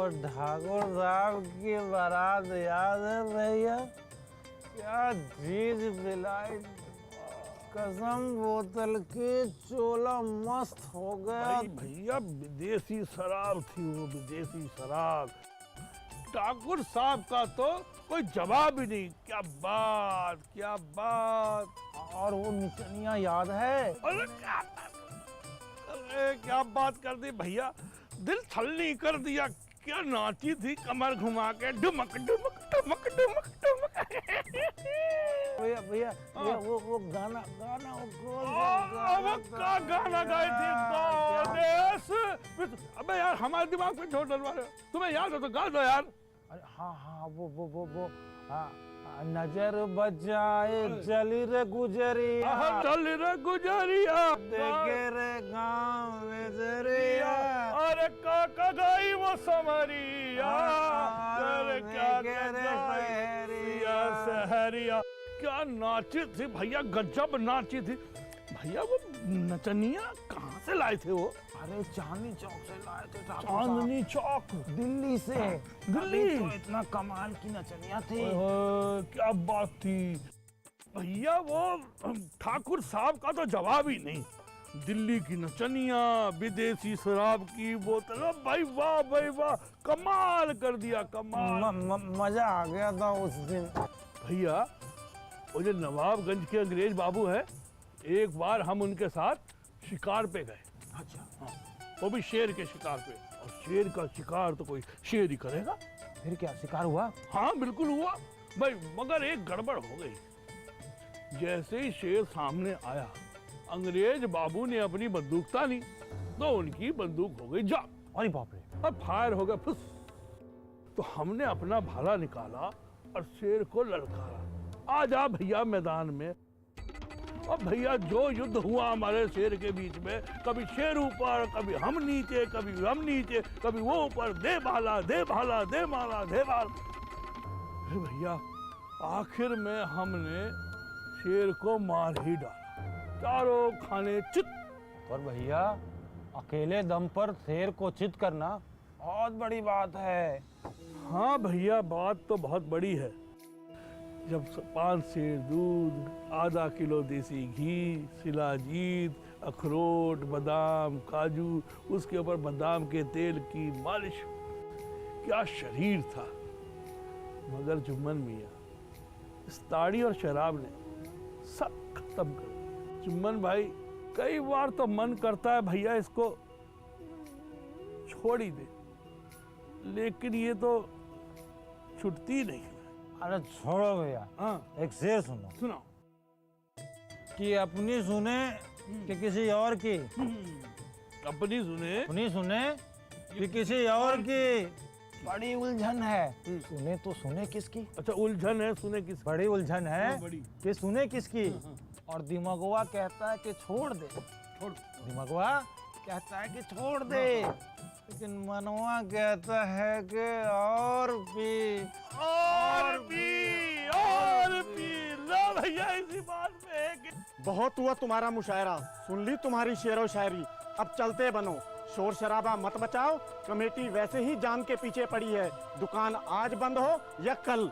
ठाकुर साहब की बारात याद है भैया? क्या चीज पिलाई, कसम बोतल की, चोला मस्त हो गया। भैया विदेशी शराब थी वो, विदेशी शराब। ठाकुर साहब का तो कोई जवाब ही नहीं। क्या बात, क्या बात। और वो निचनिया याद है? अरे क्या बात कर दी भैया, दिल छलनी कर दिया। क्या नाची थी कमर घुमा के, डुमक डुमक डुमक डुमक डुमक। भैया भैया वो गाना गाना वो क्या गाना गाई थी? अबे यार हमारे दिमाग पे छोड़ डलवा रहे हो। तुम्हें याद हो तो गा दो यार। अरे हाँ वो हाँ, नजर बचाए चली रे गुजरिया, चली रे गुजरिया, देखे रे गाँव गुजरिया, अरे काका गाई वो समरिया, अरे क्या सहरिया। क्या नाची थी भैया, गजब नाची थी भैया। वो नचनिया कहाँ से लाए थे वो? अरे चांदनी चौक से लाए थे। चांदनी चौक, दिल्ली से। दिल्ली? तो इतना कमाल की नचनिया थी। क्या बात थी भैया। वो ठाकुर साहब का तो जवाब ही नहीं। दिल्ली की नचनिया, विदेशी शराब की बोतल, भाई वाह भाई वाह, कमाल कर दिया, कमाल। मजा आ गया था उस दिन भैया। वो जो नवाबगंज के अंग्रेज बाबू है, एक बार हम उनके साथ शिकार पे गए। अच्छा हाँ, वो भी शेर के शिकार पे। और शेर का शिकार तो कोई शेर ही करेगा। फिर क्या शिकार हुआ? हाँ बिल्कुल हुआ भाई, मगर एक गड़बड़ हो गई। जैसे ही शेर सामने आया, अंग्रेज बाबू ने अपनी बंदूक तानी तो उनकी बंदूक हो गई जा। अरे बाप रे। और फायर हो गया फुस। तो हमने अपना भाला निकाला और शेर को ललकारा, आ जा भैया मैदान में। अब भैया जो युद्ध हुआ हमारे शेर के बीच में, कभी शेर ऊपर, कभी हम नीचे, कभी हम नीचे, कभी वो ऊपर, दे भाला दे भाला दे माला दे भाला। फिर भैया आखिर में हमने शेर को मार ही डाला, चारों खाने चित। और भैया अकेले दम पर शेर को चित करना बहुत बड़ी बात है। हाँ भैया बात तो बहुत बड़ी है। जब 5 सेर दूध, आधा किलो देसी घी, शिलाजीत, अखरोट, बादाम, काजू, उसके ऊपर बादाम के तेल की मालिश। क्या शरीर था। मगर जुम्मन मियाँ, इस ताड़ी और शराब ने सब खत्म कर दिया। जुम्मन भाई कई बार तो मन करता है भैया इसको छोड़ ही दे, लेकिन ये तो छुटती नहीं। अरे छोड़ो भैया। हाँ एक शेर सुनो। सुनाओ। कि अपनी सुने कि किसी और की, अपनी सुने, अपनी सुने कि किसी और की, बड़ी उलझन है। सुने तो सुने किसकी? अच्छा उलझन है, सुने किस? बड़ी उलझन है बड़ी। कि सुने किसकी। और दिमागवा कहता है कि छोड़ दे, छोड़। दिमागवा कहता है कि छोड़ दे, लेकिन मनवा कहता है कि और पी और पी, और पी। ला भैया इसी बात पे कि बहुत हुआ तुम्हारा मुशायरा, सुन ली तुम्हारी शेरो शायरी। अब चलते बनो, शोर शराबा मत बचाओ। कमेटी वैसे ही जान के पीछे पड़ी है, दुकान आज बंद हो या कल।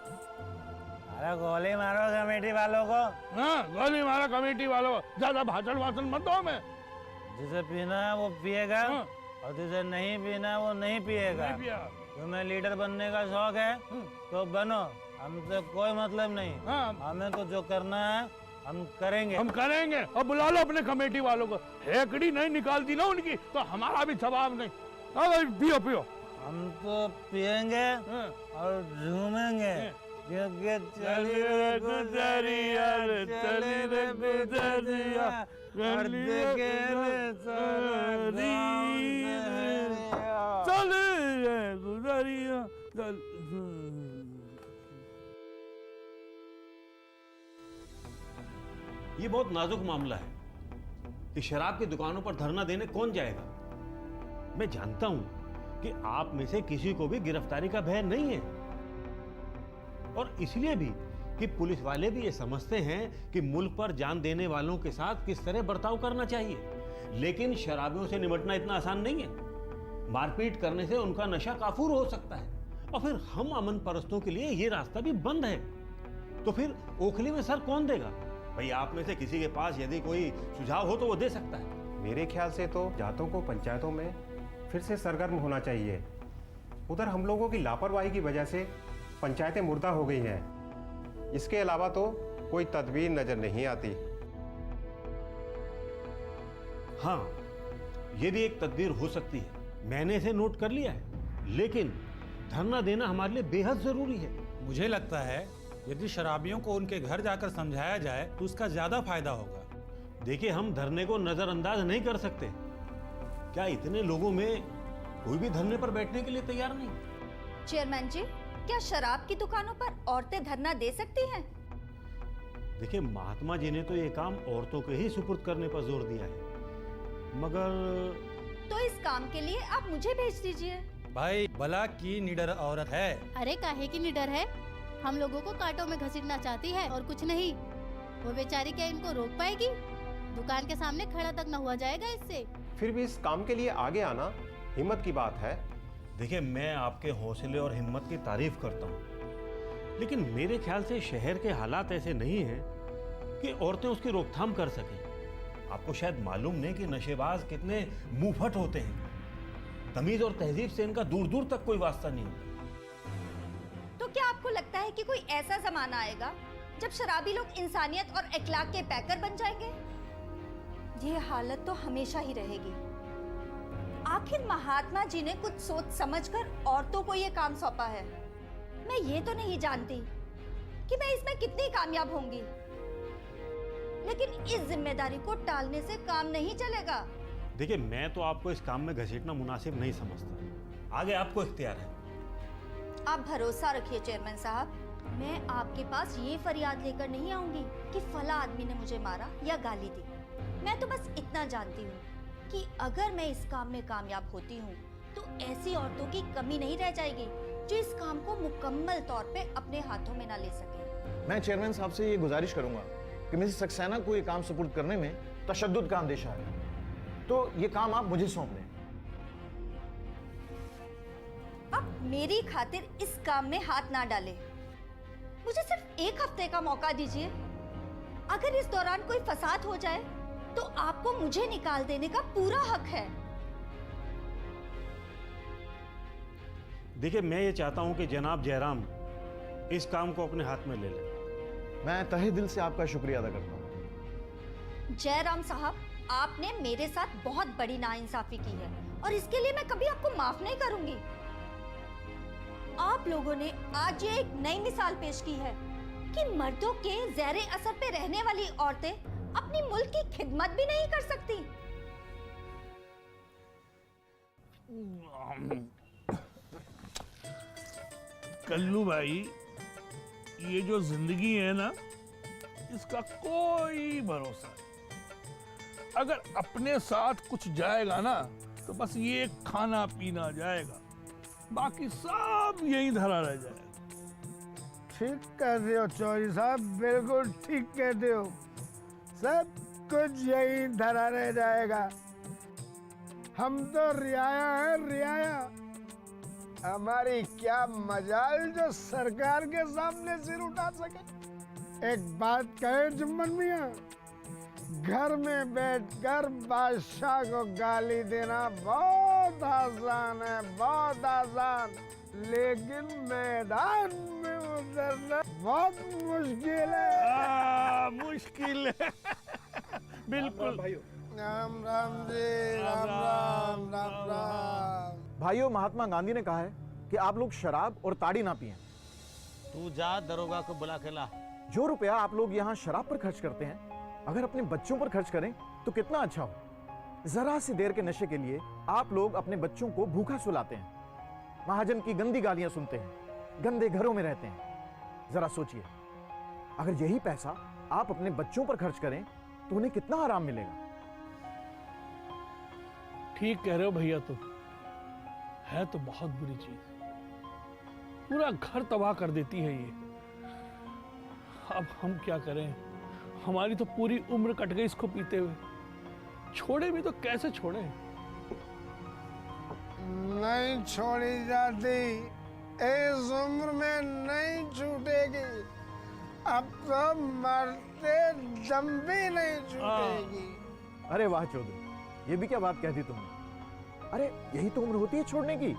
अरे गोली मारो कमेटी वालों को। हाँ गोली मारा कमेटी वालों को। ज्यादा भाषण वासन मत दो हमें। जिसे पीना है वो पिएगा। हाँ। और जिसे नहीं पीना है वो नहीं पिएगा। नहीं पिया। तुम्हें लीडर बनने का शौक है तो बनो, हमसे कोई मतलब नहीं। हाँ। हमें तो जो करना है हम करेंगे। हम करेंगे। और बुला लो अपने कमेटी वालों को। हेकड़ी नहीं निकालती ना उनकी तो हमारा भी जवाब नहीं। हाँ भाई पियो पियो। हम तो पिएंगे हाँ। और झूमेंगे, क्योंकि चली रे गुजरिया रे, चली रे गुजरिया, और देखे रे सारा गाँव सहरिया। चल रे गुजरिया चल। ये बहुत नाजुक मामला है कि शराब की दुकानों पर धरना देने कौन जाएगा। मैं जानता हूं कि आप में से किसी को भी गिरफ्तारी का भय नहीं है, और इसलिए भी कि पुलिस वाले भी ये समझते हैं कि मुल्क पर जान देने वालों के साथ किस तरह बर्ताव करना चाहिए। लेकिन शराबियों से निपटना इतना आसान नहीं है। मारपीट करने से उनका नशा काफूर हो सकता है, और फिर हम अमन परस्तों के लिए ये रास्ता भी बंद है। तो फिर ओखली में सर कौन देगा? भाई आप में से किसी के पास यदि कोई सुझाव हो तो वो दे सकता है। मेरे ख्याल से तो जातों को पंचायतों में फिर से सरगर्म होना चाहिए। उधर हम लोगों की लापरवाही की वजह से पंचायतें मुर्दा हो गई हैं। इसके अलावा तो कोई तदबीर नजर नहीं आती। हाँ, ये भी एक तदबीर हो सकती है, मैंने इसे नोट कर लिया है, लेकिन धरना देना हमारे लिए बेहद जरूरी है। मुझे लगता है यदि शराबियों को उनके घर जाकर समझाया जाए तो उसका ज्यादा फायदा होगा। देखिए, हम धरने को नजरअंदाज नहीं कर सकते। क्या इतने लोगों में कोई भी धरने पर बैठने के लिए तैयार नहीं? चेयरमैन जी, क्या शराब की दुकानों पर औरतें धरना दे सकती हैं? देखिए, महात्मा जी ने तो ये काम औरतों के ही सुपुर्द करने पर जोर दिया है, मगर तो इस काम के लिए आप मुझे भेज दीजिए। भाई भला की निडर औरत है। अरे काहे की निडर है, हम लोगों को कांटों में घसीटना चाहती है और कुछ नहीं। वो बेचारी क्या इनको रोक पाएगी? दुकान के सामने खड़ा तक न हुआ जाएगा इससे। फिर भी इस काम के लिए आगे आना हिम्मत की बात है। देखिए, मैं आपके हौसले और हिम्मत की तारीफ करता हूँ, लेकिन मेरे ख्याल से शहर के हालात ऐसे नहीं हैं कि औरतें उसकी रोकथाम कर सकें। आपको शायद मालूम नहीं कि नशेबाज कितने मुंहफट होते हैं। तमीज और तहजीब से इनका दूर दूर तक कोई वास्ता नहीं होता। तो क्या आपको लगता है कि कोई ऐसा जमाना आएगा जब शराबी लोग इंसानियत और अखलाक के पैकर बन जाएंगे? ये हालत तो हमेशा ही रहेगी। आखिर महात्मा जी ने कुछ सोच समझकर औरतों को ये काम सौंपा है। मैं ये तो नहीं जानती कि मैं इसमें कितनी कामयाब होंगी, लेकिन इस जिम्मेदारी को टालने से काम नहीं चलेगा। देखिए, मैं तो आपको इस काम में घसीटना मुनासिब नहीं समझता। आगे आपको इख्तियार है। आप भरोसा रखिए चेयरमैन साहब, मैं आपके पास ये फरियाद लेकर नहीं आऊंगी कि फला आदमी ने मुझे मारा या गाली दी। मैं तो बस इतना जानती हूँ कि अगर मैं इस काम में कामयाब होती हूँ तो ऐसी औरतों की कमी नहीं रह जाएगी जो इस काम को मुकम्मल तौर पे अपने हाथों में ना ले सके। मैं चेयरमैन साहब से ये गुजारिश करूंगा कि मिसेस सक्सेना को ये काम सुपुर्द करने में तशद्दुद का अंदेशा है, तो ये काम आप मुझे सौंप दें। आप मेरी खातिर इस काम में हाथ ना डालें। मुझे सिर्फ 1 हफ्ते का मौका दीजिए। अगर इस दौरान कोई फसाद हो जाए तो आपको मुझे निकाल देने का पूरा हक है। देखिए, मैं ये चाहता हूं कि जनाब जयराम इस काम को अपने हाथ में ले लें। मैं तहे दिल से आपका शुक्रिया अदा करता हूँ। जयराम साहब, आपने मेरे साथ बहुत बड़ी नाइंसाफी की है और इसके लिए मैं कभी आपको माफ नहीं करूंगी। आप लोगों ने आज ये एक नई मिसाल पेश की है कि मर्दों के ज़ेरे असर पे रहने वाली औरतें अपनी मुल्क की खिदमत भी नहीं कर सकती। कल्लू भाई, ये जो जिंदगी है ना, इसका कोई भरोसा नहीं। अगर अपने साथ कुछ जाएगा ना तो बस ये खाना पीना जाएगा, बाकी सब यहीं धरा रह जाएगा। ठीक कहते हो चौधरी साहब, बिल्कुल ठीक कहते हो। सब कुछ यही धरा रह जाएगा। हम तो रियाया है, रियाया। हमारी क्या मजाल जो सरकार के सामने सिर उठा सके। एक बात कहे जुम्मन मियाँ, घर में बैठकर बादशाह को गाली देना बहुत आसान है, बहुत आसान, लेकिन मैदान में उतरना बहुत मुश्किल है। मुश्किल है। बिल्कुल। राम राम जी, राम राम, राम राम। भाइयों, महात्मा गांधी ने कहा है कि आप लोग शराब और ताड़ी ना पिएं। तू जा दरोगा को बुला के ला। जो रुपया आप लोग यहाँ शराब पर खर्च करते हैं, अगर अपने बच्चों पर खर्च करें तो कितना अच्छा हो। जरा सी देर के नशे के लिए आप लोग अपने बच्चों को भूखा सुलाते हैं, महाजन की गंदी गालियां सुनते हैं, गंदे घरों में रहते हैं। जरा सोचिए, अगर यही पैसा आप अपने बच्चों पर खर्च करें तो उन्हें कितना आराम मिलेगा। ठीक कह रहे हो भैया, तुम है तो बहुत बुरी चीज, पूरा घर तबाह कर देती है ये। अब हम क्या करें, हमारी तो पूरी उम्र कट गई इसको पीते हुए। छोड़े भी तो कैसे छोड़े। नहीं छोड़ी जाती, इस उम्र में नहीं छूटेगी। अब तो मरते दम भी नहीं छूटेगी। अरे वाह चौधरी, ये भी क्या बात कह दी तुमने। अरे यही तो उम्र होती है छोड़ने की।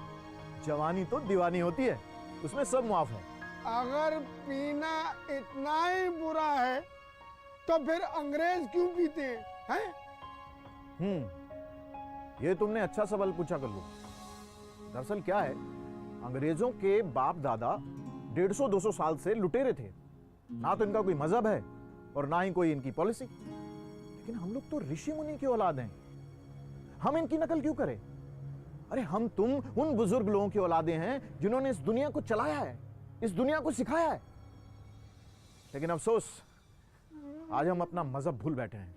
जवानी तो दीवानी होती है, उसमें सब माफ है। अगर पीना इतना ही बुरा है तो फिर अंग्रेज क्यों पीते हैं? ये तुमने अच्छा सवाल पूछा कर लो। दरअसल क्या है, अंग्रेजों के बाप दादा 150-200 साल से लुटेरे थे। ना तो इनका कोई मजहब है और ना ही कोई इनकी पॉलिसी। लेकिन हम लोग तो ऋषि मुनि की औलाद हैं, हम इनकी नकल क्यों करें? अरे हम तुम उन बुजुर्ग लोगों की औलादें हैं जिन्होंने इस दुनिया को चलाया है, इस दुनिया को सिखाया है। लेकिन अफसोस, आज हम अपना मजहब भूल बैठे हैं।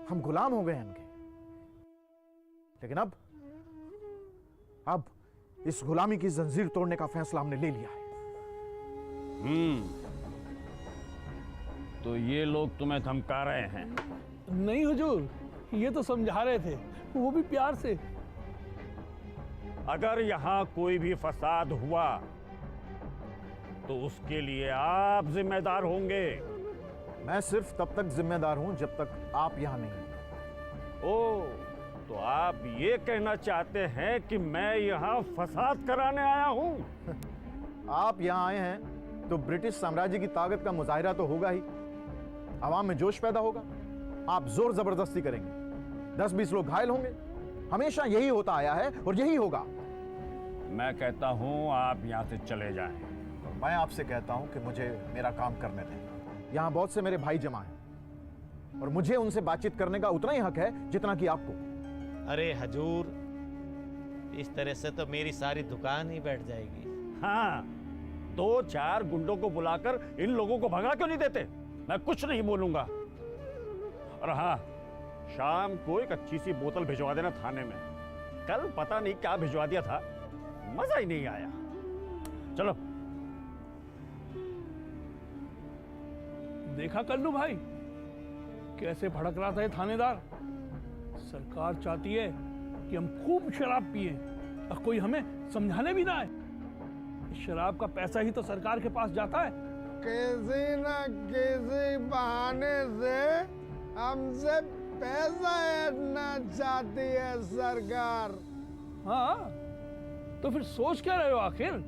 हम गुलाम हो गए हैं इनके। लेकिन अब इस गुलामी की जंजीर तोड़ने का फैसला हमने ले लिया है। तो ये लोग तुम्हें धमका रहे हैं? नहीं हुजूर, ये तो समझा रहे थे, वो भी प्यार से। अगर यहां कोई भी फसाद हुआ तो उसके लिए आप जिम्मेदार होंगे। मैं सिर्फ तब तक जिम्मेदार हूं जब तक आप यहां नहीं। ओ, तो आप ये कहना चाहते हैं कि मैं यहां फसाद कराने आया हूं? आप यहां आए हैं तो ब्रिटिश साम्राज्य की ताकत का मुजाहिरा तो होगा ही, आवाम में जोश पैदा होगा, आप जोर जबरदस्ती करेंगे, 10-20 लोग घायल होंगे। हमेशा यही होता आया है और यही होगा। मैं कहता हूं आप यहां से चले जाएं। मैं आपसे कहता हूं कि मुझे मेरा काम करने दें। यहां बहुत से मेरे भाई जमा हैं और मुझे उनसे बातचीत करने का उतना ही हक है जितना कि आपको। अरे हजूर, इस तरह से तो मेरी सारी दुकान ही बैठ जाएगी। हाँ, 2-4 गुंडों को बुलाकर इन लोगों को भगा क्यों नहीं देते? मैं कुछ नहीं बोलूंगा। और हाँ, शाम को एक अच्छी सी बोतल भिजवा देना थाने में। कल पता नहीं क्या भिजवा दिया था, मजा ही नहीं आया। चलो। देखा कल्लू भाई, कैसे भड़क रहा था ये थानेदार। सरकार चाहती है कि हम खूब शराब पिए और कोई हमें समझाने भी ना आए। इस शराब का पैसा ही तो सरकार के पास जाता है। किसी न किसी बहाने से हमसे पैसा ऐंठना चाहती है सरकार। हाँ, तो फिर सोच क्या रहे हो? आखिर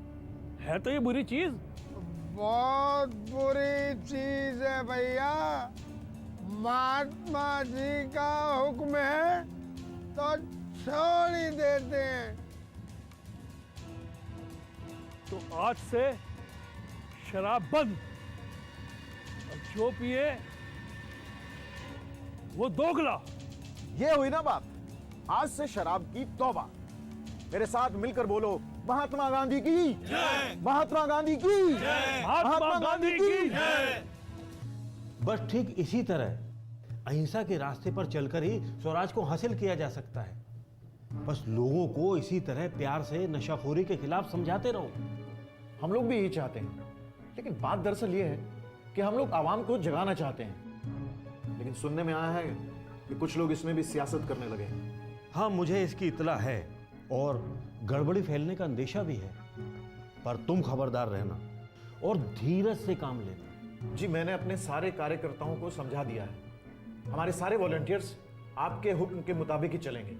है तो ये बुरी चीज। बहुत बुरी चीज है भैया। महात्मा जी का हुक्म है तो छोड़ ही देते हैं। तो आज से शराब बंद, और जो पिए वो दोगला। ये हुई ना बात। आज से शराब की तौबा। मेरे साथ मिलकर बोलो, महात्मा गांधी की जय, महात्मा गांधी की जय, महात्मा गांधी की जय। बस ठीक इसी तरह अहिंसा के रास्ते पर चलकर ही स्वराज को हासिल किया जा सकता है। बस लोगों को इसी तरह प्यार से नशाखोरी के खिलाफ समझाते रहो। हम लोग भी यही चाहते हैं, लेकिन बात दरअसल ये है कि हम लोग आवाम को जगाना चाहते हैं। लेकिन सुनने में आया है कि कुछ लोग इसमें भी सियासत करने लगे हैं। हाँ, मुझे इसकी इत्तला है और गड़बड़ी फैलने का अंदेशा भी है। पर तुम खबरदार रहना और धीरज से काम लेना। जी, मैंने अपने सारे कार्यकर्ताओं को समझा दिया है। हमारे सारे वॉलंटियर्स आपके हुक्म के मुताबिक ही चलेंगे।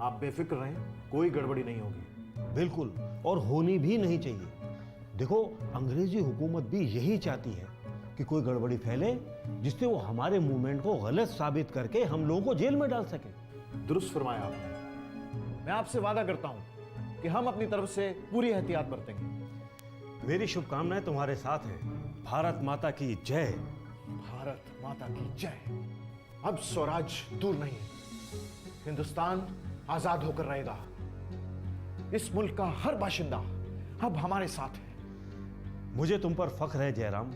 आप बेफिक्र रहें, कोई गड़बड़ी नहीं होगी। बिल्कुल, और होनी भी नहीं चाहिए। देखो, अंग्रेजी हुकूमत भी यही चाहती है कि कोई गड़बड़ी फैले जिससे वो हमारे मूवमेंट को गलत साबित करके हम लोगों को जेल में डाल सके। दुरुस्त फरमाया आपने। मैं आपसे वादा करता हूं कि हम अपनी तरफ से पूरी एहतियात बरतेंगे। मेरी शुभकामनाएं तुम्हारे साथ हैं। भारत माता की जय। भारत माता की जय। अब स्वराज दूर नहीं, हिंदुस्तान आजाद होकर रहेगा। इस मुल्क का हर बाशिंदा अब हमारे साथ है। मुझे तुम पर फख्र है जयराम,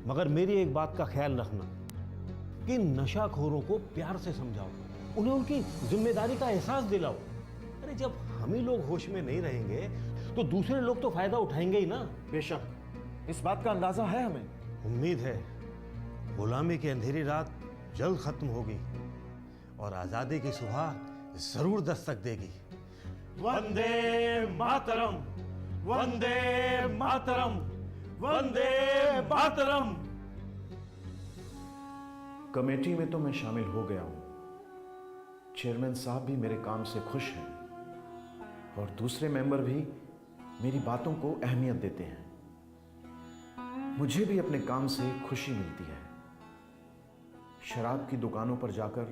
मगर मेरी एक बात का ख्याल रखना कि नशाखोरों को प्यार से समझाओ, उन्हें उनकी जिम्मेदारी का एहसास दिलाओ। अरे जब हम ही लोग होश में नहीं रहेंगे तो दूसरे लोग तो फायदा उठाएंगे ही ना। बेशक, इस बात का अंदाजा है हमें। उम्मीद है गुलामी की अंधेरी रात जल्द खत्म होगी और आजादी की सुबह जरूर दस्तक देगी। वंदे मातरम, वंदे मातरम, वंदे मातरम। कमेटी में तो मैं शामिल हो गया हूं। चेयरमैन साहब भी मेरे काम से खुश हैं और दूसरे मेंबर भी मेरी बातों को अहमियत देते हैं। मुझे भी अपने काम से खुशी मिलती है। शराब की दुकानों पर जाकर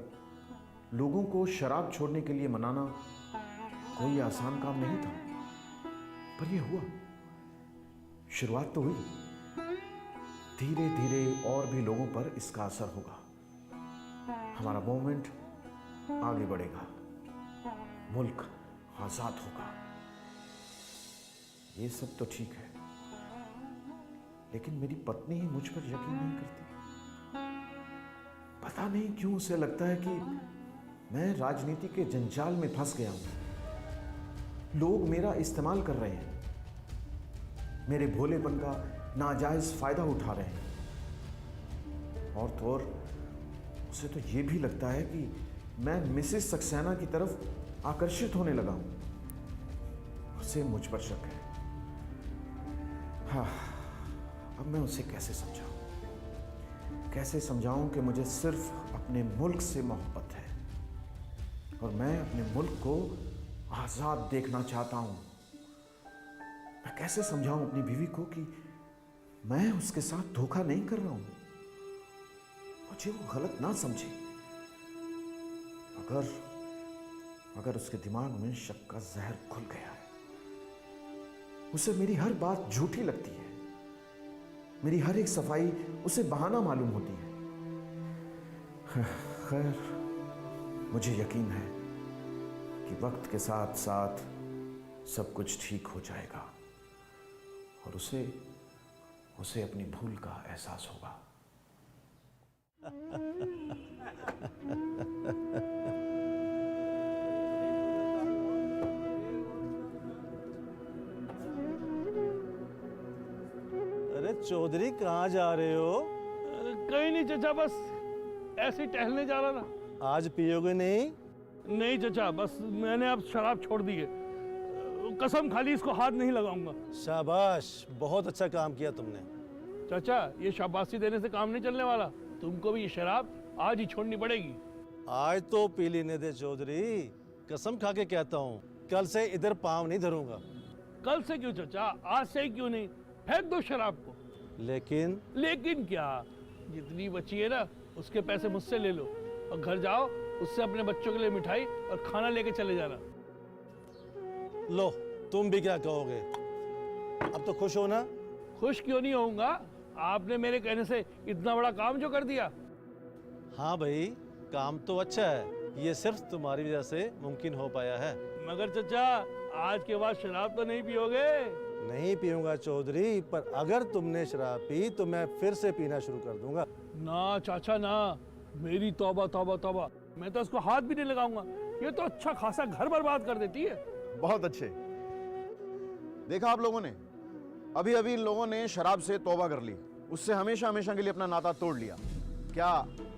लोगों को शराब छोड़ने के लिए मनाना कोई आसान काम नहीं था, पर यह हुआ। शुरुआत तो हुई, धीरे धीरे और भी लोगों पर इसका असर होगा। हमारा मूवमेंट आगे बढ़ेगा, मुल्क आजाद होगा। ये सब तो ठीक है, लेकिन मेरी पत्नी ही मुझ पर यकीन नहीं करती। पता नहीं क्यों उसे लगता है कि मैं राजनीति के जंजाल में फंस गया हूं। लोग मेरा इस्तेमाल कर रहे हैं, मेरे भोलेपन का नाजायज फायदा उठा रहे हैं। और तो और उसे तो यह भी लगता है कि मैं मिसेस सक्सेना की तरफ आकर्षित होने लगा हूं। उसे मुझ पर शक है। हाँ, अब मैं उसे कैसे समझाऊं? कैसे समझाऊं कि मुझे सिर्फ अपने मुल्क से मोहब्बत है और मैं अपने मुल्क को आजाद देखना चाहता हूं। मैं कैसे समझाऊं अपनी बीवी को कि मैं उसके साथ धोखा नहीं कर रहा हूं, मुझे वो गलत ना समझे। अगर उसके दिमाग में शक का जहर घुल गया है, उसे मेरी हर बात झूठी लगती है, मेरी हर एक सफाई उसे बहाना मालूम होती है। खैर, मुझे यकीन है कि वक्त के साथ साथ सब कुछ ठीक हो जाएगा और उसे अपनी भूल का एहसास होगा। अरे चौधरी, कहाँ जा रहे हो? कहीं नहीं चचा, बस ऐसे ही टहलने जा रहा था। आज पियोगे नहीं? नहीं चचा, बस मैंने अब शराब छोड़ दी है। कसम खा ली, इसको हाथ नहीं लगाऊंगा। शाबाश, बहुत अच्छा काम किया तुमने। चाचा, ये शाबाशी देने से काम नहीं चलने वाला। तुमको भी ये शराब आज ही छोड़नी पड़ेगी। आज तो पी लेने दे चौधरी, कसम खा के कहता हूँ, कल से इधर पाँव नहीं धरूंगा। कल से क्यों चचा, आज से ही क्यों नहीं? फेंक दो शराब को। लेकिन क्या? जितनी बची है ना, उसके पैसे मुझसे ले लो और घर जाओ, उससे अपने बच्चों के लिए मिठाई और खाना लेके चले जाना। लो, तुम भी क्या कहोगे? अब तो खुश हो ना? खुश क्यों नहीं होऊंगा? आपने मेरे कहने से इतना बड़ा काम जो कर दिया। हाँ भाई, काम तो अच्छा है, ये सिर्फ तुम्हारी वजह से मुमकिन हो पाया है। मगर चचा, आज के बाद शराब तो नहीं पियोगे? नहीं पीऊंगा चौधरी, पर अगर तुमने शराब पी तो मैं फिर से पीना शुरू कर दूंगा। ना चाचा ना, मेरी तौबा तौबा तौबा, मैं तो उसको हाथ भी नहीं लगाऊंगा। ये तो अच्छा खासा घर बर्बाद कर देती है। बहुत अच्छे। देखा आप लोगों ने, अभी अभी इन लोगों ने शराब से तौबा कर ली, उससे हमेशा हमेशा के लिए अपना नाता तोड़ लिया। क्या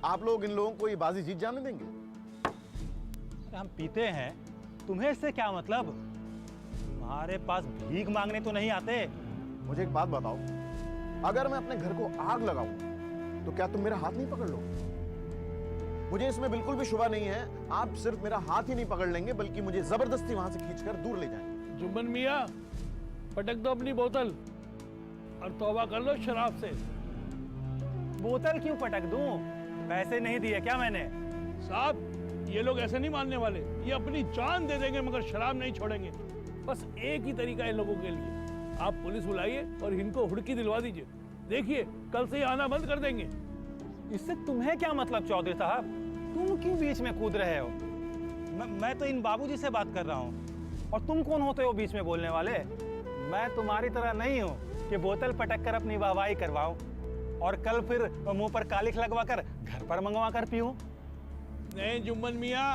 आप लोग इन लोगों को ये बाजी जीत जाने देंगे? हम पीते हैं, तुम्हें इससे क्या मतलब? हमारे पास भीख मांगने तो नहीं आते। मुझे एक बात बताओ, अगर मैं अपने घर को आग लगाऊं तो क्या तुम मेरा हाथ नहीं पकड़ लोगे? मुझे इसमें बिल्कुल भी शुबा नहीं है। आप सिर्फ मेरा हाथ ही नहीं पकड़ लेंगे, बल्कि मुझे जबरदस्ती वहां से खींचकर दूर ले जाएंगे। जुम्मन मियां, पटक दो अपनी बोतल और तौबा कर लो शराब से। बोतल क्यों पटक दूं? पैसे नहीं दिए क्या मैंने? साहब, ये लोग ऐसे नहीं मानने वाले। ये अपनी जान दे देंगे मगर शराब नहीं छोड़ेंगे। बस एक ही तरीका है इन लोगों के लिए, आप पुलिस बुलाइए और इनको हुड़की दिलवा दीजिए। देखिए, कल से ही आना बंद कर देंगे। इससे तुम्हें क्या मतलब चौधरी साहब? तुम क्यों बीच में कूद रहे हो? मैं तो इन बाबूजी से बात कर रहा हूँ, और तुम कौन होते हो बीच में बोलने वाले? मैं तुम्हारी तरह नहीं हूँ कि बोतल पटक कर अपनी वाहवाही करवाऊं और कल फिर मुंह पर कालिख लगवा कर घर पर मंगवा कर पीऊं। नहीं जुम्मन मियां,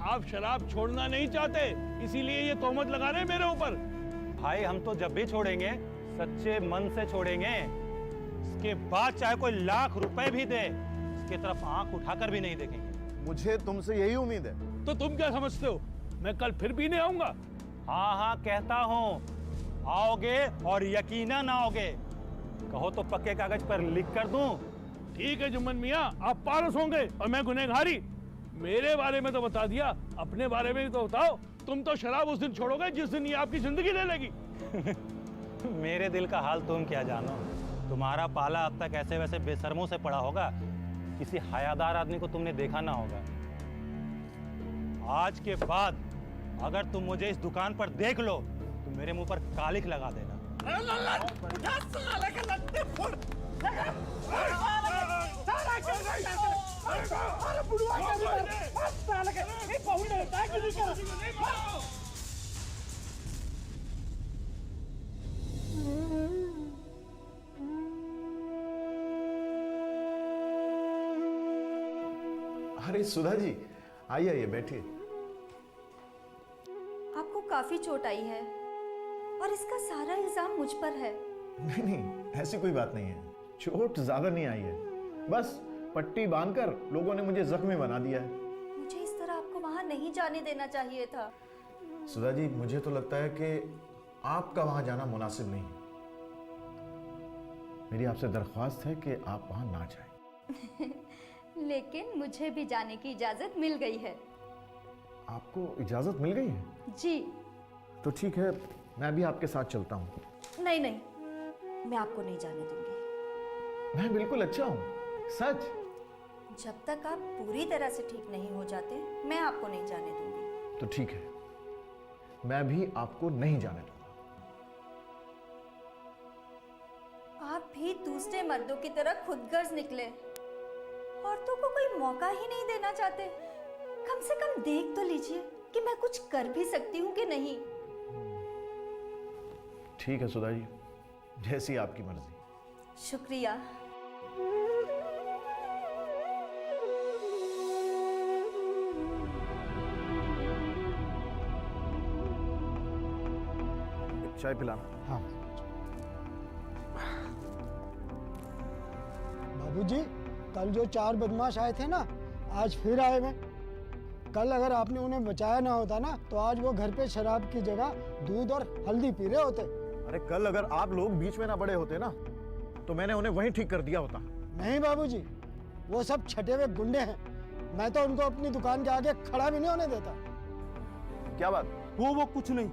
आप शराब छोड़ना नहीं चाहते, इसीलिए ये तोहमत लगा रहे हैं मेरे ऊपर। भाई, हम तो जब भी छोड़ेंगे सच्चे मन से छोड़ेंगे। इसके बाद चाहे कोई लाख रुपए भी दे, इसकी तरफ आंख उठाकर भी नहीं देखेंगे। मुझे तुमसे यही उम्मीद है। तो तुम क्या समझते हो, मैं कल फिर पीने आऊंगा? हाँ हाँ कहता हूँ, आओगे और यकीनन आओगे। कहो तो पक्के कागज पर लिख कर दूं। ठीक है जुम्मन मियाँ, आप पारस होंगे और मैं गुनहगारी। मेरे बारे में तो बता दिया, अपने बारे में भी तो बताओ। तुम तो शराब उस दिन छोड़ोगे जिस दिन ये आपकी जिंदगी ले लेगी। मेरे दिल का हाल तुम क्या जानो। तुम्हारा पाला अब तक ऐसे वैसे बेशर्मों से पड़ा होगा, किसी हयादार आदमी को तुमने देखा ना होगा। आज के बाद अगर तुम मुझे इस दुकान पर देख लो तो मेरे मुंह पर कालिक लगा देना। अरे सुधा जी, आइए आइए बैठिए। आपको काफी चोट आई है और इसका सारा इल्जाम मुझ पर है। नहीं नहीं, ऐसी कोई बात नहीं है। चोट ज्यादा नहीं आई है, बस पट्टी बांधकर लोगों ने मुझे जख्मी बना दिया है। मुझे इस तरह आपको वहां नहीं जाने देना चाहिए था। सुधा जी, मुझे तो लगता है कि आपका वहां जाना मुनासिब नहीं है। मेरी आपसे दरख्वास्त है कि आप वहां ना जाएं। लेकिन मुझे भी जाने की इजाजत मिल गई है। आपको इजाजत मिल गई है? जी। तो ठीक है, मैं भी आपके साथ चलता हूँ। नहीं नहीं, मैं आपको नहीं जाने दूंगी। मैं बिल्कुल अच्छा हूँ, सच। जब तक आप पूरी तरह से ठीक नहीं हो जाते, मैं आपको नहीं जाने दूंगी। तो ठीक है, मैं भी आपको नहीं जाने दूंगा। आप भी दूसरे मर्दों की तरह खुदगर्ज निकले, औरतों को कोई मौका ही नहीं देना चाहते। कम से कम देख तो लीजिए कि मैं कुछ कर भी सकती हूँ कि नहीं। ठीक है सुधा जी, जैसी आपकी मर्जी। शुक्रिया। चाय पिलाना। हाँ बाबूजी, कल जो 4 बदमाश आए थे ना, आज फिर आए हैं। कल अगर आपने उन्हें बचाया ना होता ना, तो आज वो घर पे शराब की जगह दूध और हल्दी पी रहे होते। अरे कल अगर आप लोग बीच में ना पड़े होते ना, तो मैंने उन्हें वहीं ठीक कर दिया होता। नहीं बाबूजी, वो सब छटे हुए गुंडे हैं। मैं तो उनको अपनी दुकान के आगे खड़ा भी नहीं होने देता। क्या बात? वो कुछ नहीं,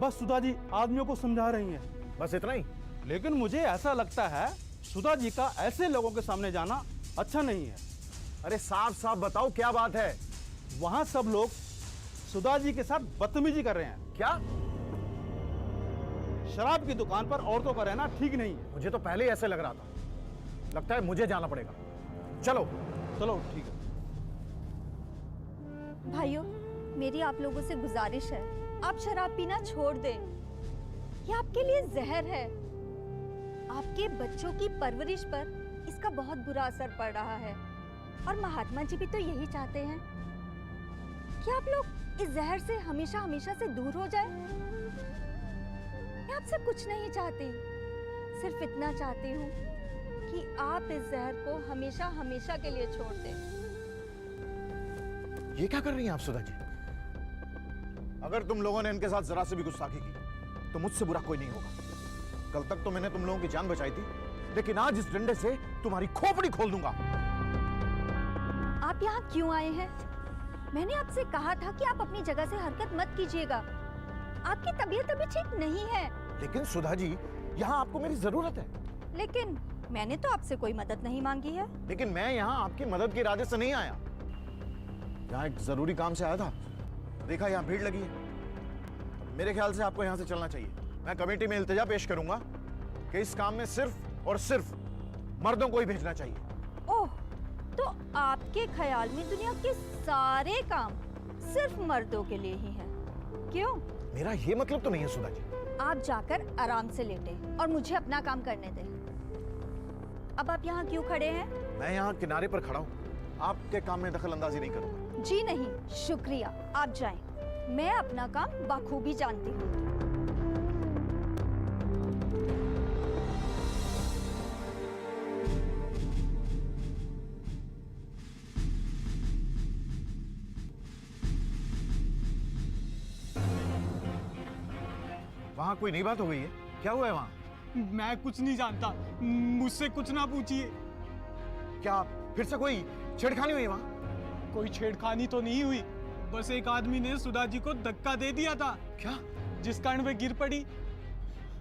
बस सुधा जी आदमियों को समझा रही हैं। बस इतना ही? लेकिन मुझे ऐसा लगता है सुधा जी का ऐसे लोगों के सामने जाना अच्छा नहीं है। अरे साफ साफ बताओ क्या बात है? वहां सब लोग सुधा जी के साथ बदतमीजी कर रहे हैं। क्या? शराब की दुकान पर औरतों का रहना ठीक नहीं है। मुझे तो पहले ही ऐसे लग रहा था। लगता है मुझे जाना पड़ेगा। चलो चलो ठीक है। भाइयों, मेरी आप लोगों से गुजारिश है, आप शराब पीना छोड़ दें। ये आपके लिए जहर है। आपके बच्चों की परवरिश पर इसका बहुत बुरा असर पड़ रहा है। और महात्मा जी भी तो यही चाहते हैं कि आप लोग इस जहर से हमेशा हमेशा से दूर हो जाएं। मैं आपसे कुछ नहीं चाहती, सिर्फ इतना चाहती हूँ कि आप इस जहर को हमेशा हमेशा के लिए छोड़ दें। ये क्या कर रही हैं आप सुधा जी? अगर तुम लोगों ने इनके साथ जरा से भी गुस्ताखी की तो मुझसे बुरा कोई नहीं होगा। कल तक तो मैंने तुम लोगों की जान बचाई थी, लेकिन आज इस डंडे से तुम्हारी खोपड़ी खोल दूंगा। आप यहाँ क्यों आए हैं? मैंने आपसे कहा था कि आप अपनी जगह से हरकत मत कीजिएगा। आपकी तबीयत अभी ठीक नहीं है। लेकिन सुधा जी, यहाँ आपको मेरी जरूरत है। लेकिन मैंने तो आपसे कोई मदद नहीं मांगी है। लेकिन मैं यहाँ आपकी मदद के इरादे से नहीं आया। यहाँ एक जरूरी काम से आया था। देखा यहाँ भीड़ लगी है। मेरे ख्याल से आपको यहाँ से चलना चाहिए। मैं कमेटी में इल्तिजा पेश करूंगा कि इस काम में सिर्फ और सिर्फ मर्दों को ही भेजना चाहिए। ओह, तो आपके ख्याल में दुनिया के सारे काम सिर्फ मर्दों के लिए ही हैं? क्यों? मेरा ये मतलब तो नहीं है सुधा जी। आप जाकर आराम से लेटे और मुझे अपना काम करने दें। अब आप यहाँ क्यों खड़े हैं? मैं यहाँ किनारे पर खड़ा हूँ, आपके काम में दखल अंदाजी नहीं करूंगा। जी नहीं, शुक्रिया, आप जाएं। मैं अपना काम बखूबी जानती हूँ। वहाँ कोई नई बात हो गई है? क्या हुआ है वहाँ? मैं कुछ नहीं जानता, मुझसे कुछ ना पूछिए। क्या फिर से कोई छेड़खानी हुई वहाँ? कोई छेड़खानी तो नहीं हुई, बस एक आदमी ने सुधा जी को धक्का दे दिया था। क्या? जिस कारण वे गिर पड़ी।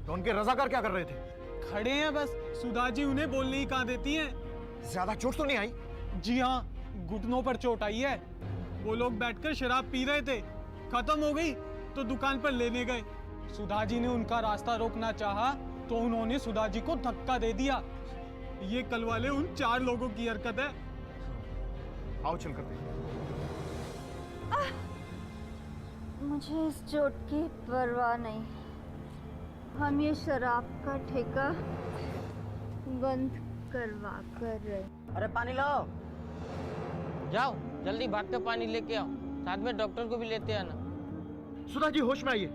तो उनके रजाकार क्या कर रहे थे? खड़े हैं बस, सुधा जी उन्हें बोलने ही कहाँ देती हैं। ज्यादा चोट तो नहीं आई? जी हाँ, घुटनों पर चोट आई है। वो लोग बैठकर शराब पी रहे थे, खत्म हो गई तो दुकान पर लेने गए। सुधा जी ने उनका रास्ता रोकना चाहा तो उन्होंने सुधा जी को धक्का दे दिया। ये कल वाले उन 4 लोगों की हरकत है। आओ चल करते हैं। मुझे इस चोट की परवाह नहीं। हम ये शराब का ठेका बंद करवा कर रहे। अरे पानी लाओ। जाओ जल्दी भाग के पानी लेके आओ, साथ में डॉक्टर को भी लेते आना। सुधा जी होश में आइए।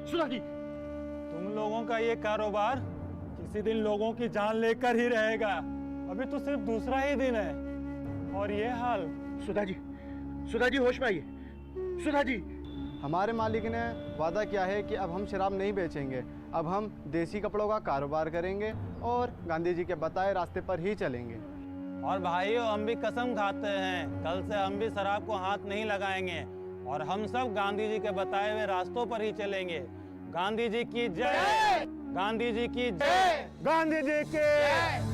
सुधा जी, तुम लोगों का ये कारोबार किसी दिन लोगों की जान लेकर ही रहेगा। अभी तो सिर्फ दूसरा ही दिन है और ये हाल। सुधा जी होश में आइए। सुधा जी, हमारे मालिक ने वादा किया है कि अब हम शराब नहीं बेचेंगे, अब हम देसी कपड़ों का कारोबार करेंगे और गांधी जी के बताए रास्ते पर ही चलेंगे। और भाइयों, हम भी कसम खाते हैं कल से हम भी शराब को हाथ नहीं लगाएंगे और हम सब गांधी जी के बताए हुए रास्तों पर ही चलेंगे। गांधी जी की जय, गांधी जी की जय, गांधी जी की जय।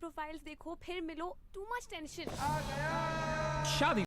प्रोफाइल्स देखो फिर मिलो, टू मच टेंशन। शादी